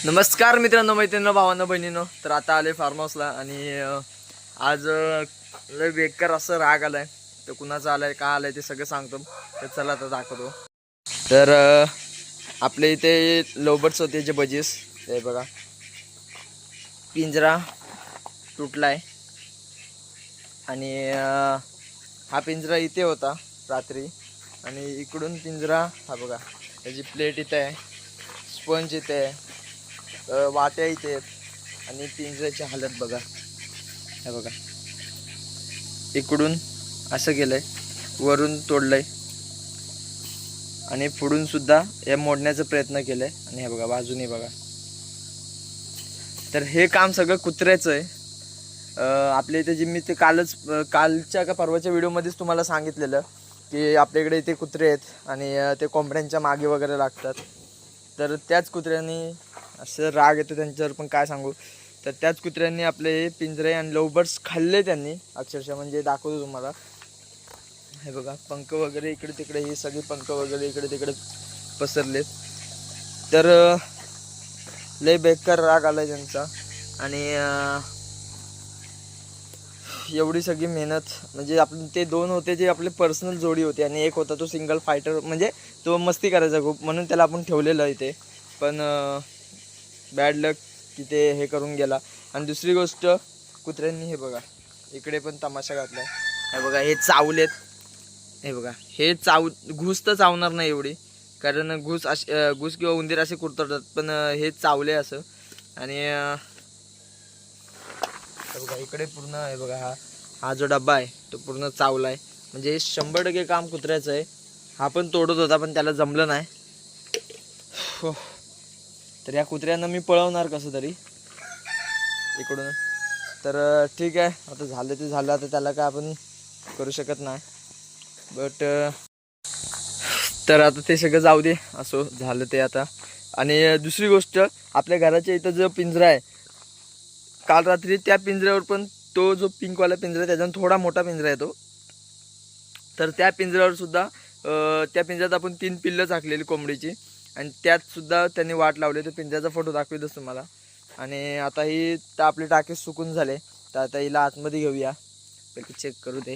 नमस्कार मित्रांनो, मैत्रिणींनो, भावांनो, बहिणींनो. तर आता आले फार्म हाऊसला आणि आज लय बेकार असं राग आलाय. तर कुणाचा आलाय, का आलाय ते सगळं सांगतो. तर चला आता दाखवतो. तर आपले इथे लोबर्ट्स होते जे बजीस, ते बघा पिंजरा तुटलाय. आणि हा पिंजरा इथे होता रात्री, आणि इकडून पिंजरा हा बघा, त्याची प्लेट इथे आहे, स्पंज इथे आहे, वाट्या इथे आहेत, आणि पिंजऱ्याची हालत बघा. हे बघा, इकडून असं गेलंय, वरून तोडलंय, आणि पुढून सुद्धा हे मोडण्याचा प्रयत्न केलाय. आणि हे बघा बाजूने बघा. तर हे काम सगळं कुत्र्याचं आहे. आपल्या इथे जे मी ते कालच्या का परवाच्या व्हिडिओमध्येच तुम्हाला सांगितलेलं की आपल्याकडे इथे कुत्रे आहेत आणि ते कोंबड्यांच्या मागे वगैरे लागतात. तर त्याच कुत्र्यांनी असं राग येतो त्यांच्यावर, पण काय सांगू. तर त्याच कुत्र्यांनी आपले पिंजरे आणि लवबर्ड्स खाल्ले त्यांनी अक्षरशः. म्हणजे दाखवतो तुम्हाला. हे बघा, पंख वगैरे इकडे तिकडे, हे सगळे पंख वगैरे इकडे तिकडे पसरलेत. तर लय बेकार राग आलाय त्यांचा. आणि एवढी सगळी मेहनत, म्हणजे आपण ते दोन होते जे आपले पर्सनल जोडी होती, आणि एक होता तो सिंगल फायटर, म्हणजे तो मस्ती करायचा खूप, म्हणून त्याला आपण ठेवलेलं इथे. पण बॅड लक की ते हे करून गेला. आणि दुसरी गोष्ट, कुत्र्यांनी हे बघा इकडे पण तमाशा घातलाय. हे बघा, हे चावलेत. हे बघा, हे घुस तर चावणार नाही एवढी, कारण घुस किंवा उंदीर असे कुरतडतात, पण हे चावले असं. आणि हे बघा इकडे पूर्ण, हे बघा हा जो डब्बा आहे तो पूर्ण चावलाय. म्हणजे 100% काम कुत्र्याचं आहे. हा पण तोडत होता, पण त्याला जमलं नाही. तर या कुत्र्यांना मी पळवणार कसं तरी इकडून. तर ठीक आहे, आता झालं ते झालं. आता त्याला काय आपण करू शकत नाही. बट तर आता ते सगळं जाऊ दे, असो झालं ते आता. आणि दुसरी गोष्ट, आपल्या घराच्या इथं जो पिंजरा आहे, काल रात्री त्या पिंजऱ्यावर पण, तो जो पिंकवाला पिंजरा आहे त्याच्यानं थोडा मोठा पिंजरा आहे तो. तर त्या पिंजऱ्यावर सुद्धा त्या पिंजऱ्यात आपण 3 पिल्लं टाकलेली कोंबडीची, आणि त्यात सुद्धा त्यांनी वाट लावली. तर पिंजऱ्याचा फोटो दाखवतोच तुम्हाला. आणि आता ही तर आपले टाके सुकून झाले. तर आता हिला आतमध्ये घेऊया, पहिले चेक करू दे.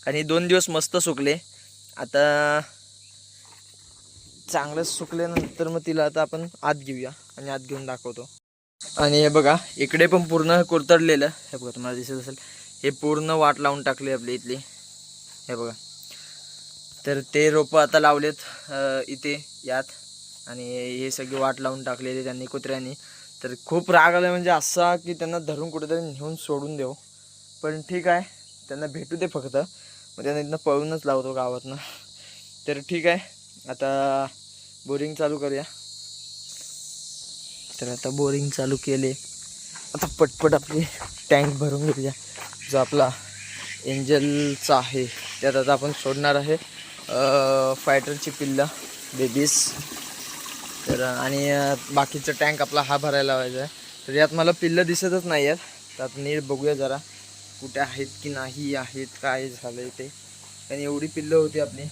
कारण ही 2 दिवस मस्त सुकले. आता चांगलं सुकल्यानंतर मग तिला आता आपण आत घेऊया, आणि आत घेऊन दाखवतो. आणि हे बघा, इकडे पण पूर्ण कुरतडलेलं. हे बघा, तुम्हाला दिसत असेल, हे पूर्ण वाट लावून टाकली आपली इथली. हे बघा, तर ते रोपं आता लावलेत इथे यात, आणि हे सगळी वाट लावून टाकलेली त्यांनी, कुत्र्यांनी. तर खूप राग आला, म्हणजे असा की त्यांना धरून कुठेतरी नेऊन सोडून देऊ. पण ठीक आहे, त्यांना भेटू दे फक्त. मग त्यांना इथनं पळूनच लावतो गावातनं. तर ठीक आहे, आता बोरिंग चालू करूया. तर आता बोरिंग चालू केले. आता पटपट आपली टँक भरून घेऊया, जो आपला एंजलचा आहे. त्यात आता आपण सोडणार आहे फायटरची पिल्ला, बेबीज. तर आणि बाकीचं टँक आपला हा भरायला लावायचा आहे. तर यात मला पिल्लं दिसतच नाही आहेत. तर आता नीट बघूया जरा, कुठे आहेत की नाही आहेत, काय झालं आहे ते. आणि एवढी पिल्लं होती आपली.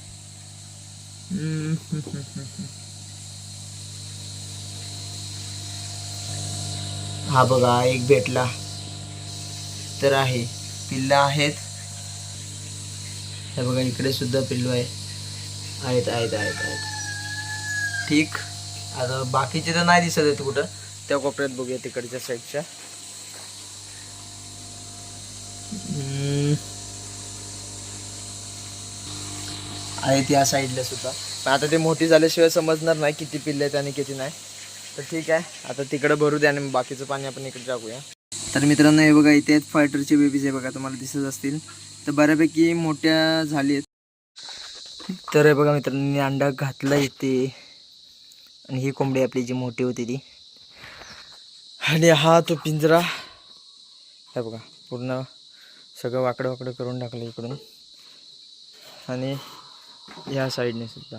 हा बघा, एक भेटला तर आहे. पिल्लं आहेत. हे बघा, इकडे सुद्धा पिल्लू आहे. आहेत आहेत आहेत आहेत ठीक. आता बाकीचे तर नाही दिसत आहेत कुठं. त्या कोपऱ्यात बघूया, तिकडच्या साईडच्या. आहेत या साईडला सुद्धा. पण आता ते मोठी झाल्याशिवाय समजणार नाही किती पिल्ले आहेत आणि किती नाही. तर ठीक आहे, आता तिकडे भरू द्या, आणि बाकीचं पाणी आपण इकडे टाकूया. तर मित्रांनो, हे बघा, इथे फायटरचे बेबीज आहे बघा, तुम्हाला दिसत असतील. तर बऱ्यापैकी मोठ्या झाली आहेत. तर हे बघा मित्रांनी, अंडा घातला इथे. आणि ही कोंबडी आपली जी मोठी होती ती. आणि हा तो पिंजरा. हे बघा, पूर्ण सगळं वाकडं वाकडं करून टाकलं इकडून, आणि ह्या साईडने सुद्धा.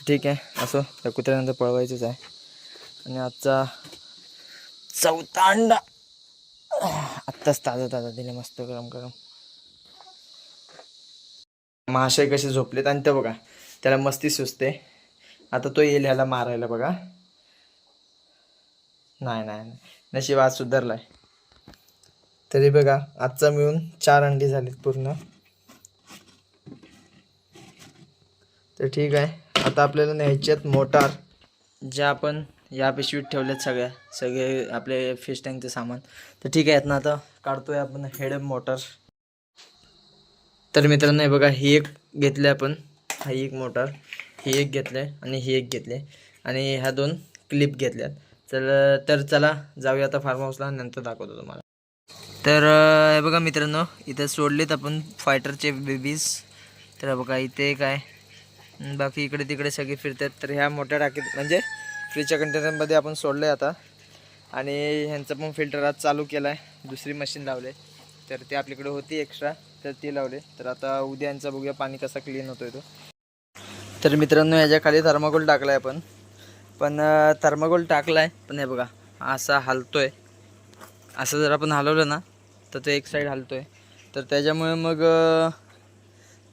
ठीक आहे, असं त्या कुत्र्यानंतर पळवायचंच आहे. आणि आजचा 4था अंडा आत्ताच ताजा ताजा दिले, मस्त गरम गरम. महाशय कसे झोपलेत, आणि ते बघा, त्याला मस्ती सुचते. आता तो येईल ह्याला मारायला बघा. नाही नाही नाही. नशीब आज सुधारलाय. तरी बघा आजचा मिळून 4 अंडी झालीत पूर्ण. तर ठीक आहे, आता आपल्याला न्यायच्यात मोटार, ज्या आपण या पिशवीत ठेवल्यात सगळे आपले फिश टँकचे सामान. तर ठीक आहे, यातनं आता काढतोय आपण हेड मोटार. तर मित्रांनो हे बघा, ही एक घेतली आपण, ही एक मोटार, ही एक घेतली आणि ही एक घेतली आणि ह्या 2 क्लिप घेतल्यात. तर चला जाऊया आता फार्म हाऊसला, नंतर दाखवतो तुम्हाला. तर हे बघा मित्रांनो, इथं सोडलेत आपण फायटरचे बेबीज. तर हे बघा इथे काय, बाकी इकडे तिकडे सगळे फिरतात. तर ह्या मोठ्या टाकीत म्हणजे फ्रीजच्या कंटेनरमध्ये आपण सोडलं आहे आता. आणि ह्यांचं पण फिल्टर आज चालू केला आहे, दुसरी मशीन लावले. तर ती आपल्याकडे होती एक्स्ट्रा, तर ती लावले. तर आता उद्या यांचा बघूया पाणी कसा क्लीन होतोय तो. तर मित्रांनो ह्याच्या खाली थर्माकोल टाकला आहे आपण, पण थर्माकोल टाकला आहे पण हे बघा असा हलतोय. असं जर आपण हलवलं ना तर तो एक साईड हलतोय. तर त्याच्यामुळे मग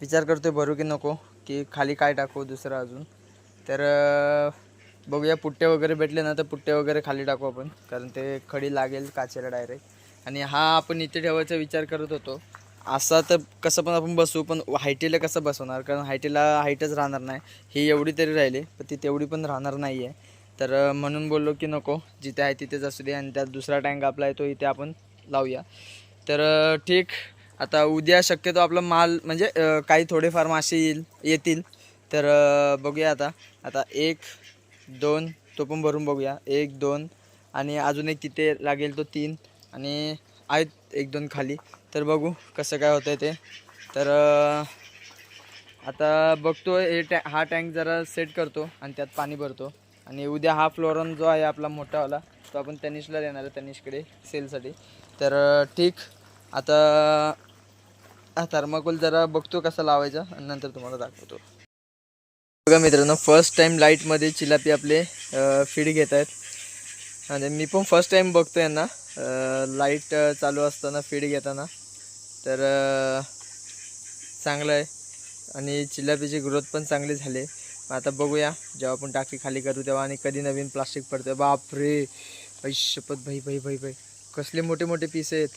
विचार करतोय भरू की नको, की खाली काय टाकू दुसरं अजून. तर बघूया, पुट्टे वगैरे भेटले ना तर पुट्टे वगैरे खाली टाकू आपण, कारण ते खडी लागेल काचेला डायरेक्ट. आणि हा आपण इथे ठेवायचा विचार करत होतो. असा तर कसं पण आपण बसू, पण हायटीला कसं बसवणार, कारण हायटीला हाईटच राहणार नाही. ही एवढी तरी राहिली पण ती तेवढी पण राहणार नाही आहे. तर म्हणून बोललो की नको, जिथे आहे तिथेच असू दे. आणि त्यात दुसरा टँक आपला आहे तो इथे आपण लावूया. तर ठीक, आता उद्या शक्यतो आपला माल म्हणजे काही थोडेफार मासे येतील. तर बघूया आता 1 2 तो पण भरून बघूया, 1 2 आणि अजून एक तिथे लागेल तो 3 आणि आहेत 1 2 खाली. तर बघू कसं काय होतं ते. तर आता बघतो हा टँक जरा सेट करतो आणि त्यात पाणी भरतो. आणि उद्या हा फ्लोरॉन जो आहे आपला मोठावाला, तो आपण तनिषला देणार आहे, तनिषकडे सेलसाठी. तर ठीक, आता हा थर्माकोल जरा बघतो कसा लावायचा आणि नंतर तुम्हाला दाखवतो. बघा मित्रांनो, फर्स्ट टाईम लाईटमध्ये चिलापी आपले फीड घेत आहेत. आणि मी पण फर्स्ट टाईम बघतो यांना लाईट चालू असताना फीड घेताना. तर चांगलं आहे आणि चिलापीची ग्रोथ पण चांगली झाली. आता बघूया जेव्हा आपण टाकी खाली करू तेव्हा आणि कधी नवीन प्लास्टिक पडतं. बापरे, शपथ भाई भाई भाई भाई, कसले मोठे मोठे पीस आहेत.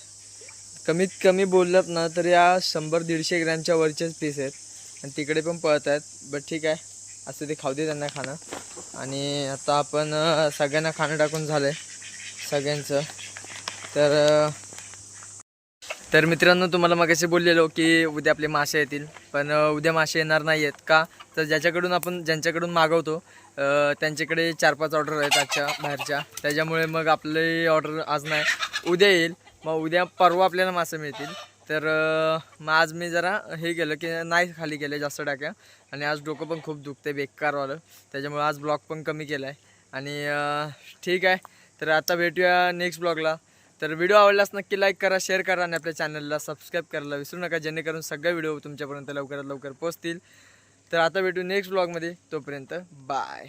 कमीत कमी बोललात ना तर या 100-150 ग्रॅमच्या वरचेच पीस आहेत. आणि तिकडे पण पळत आहेत. बट ठीक आहे, असं ते खाऊ दे त्यांना खाणं. आणि आता आपण सगळ्यांना खाणं टाकून झालं आहे सगळ्यांचं. तर मित्रांनो, तुम्हाला मगाशी बोललेलो की उद्या आपले मासे येतील, पण उद्या मासे येणार नाही आहेत का, तर ज्यांच्याकडून मागवतो त्यांच्याकडे 4-5 ऑर्डर आहेत आजच्या बाहेरच्या. त्याच्यामुळे मग आपली ऑर्डर आज नाही, उद्या येईल. मग उद्या परवा आपल्याला मासे मिळतील. तर मग आज मी जरा हे केलं की नाही खाली केलं जास्त टाक्या. आणि आज डोकं पण खूप दुखते बेकारवालं, त्याच्यामुळे आज ब्लॉग पण कमी केला आहे. आणि ठीक आहे, तर आता भेटूया नेक्स्ट ब्लॉगला. तर व्हिडिओ आवडल्यास नक्की लाईक करा, शेअर करा आणि आपल्या चॅनलला सबस्क्राईब करायला विसरू नका, जेणेकरून सगळे व्हिडिओ तुमच्यापर्यंत लवकरात लवकर पोहोचतील. तर आता भेटू नेक्स्ट ब्लॉगमध्ये, तोपर्यंत बाय.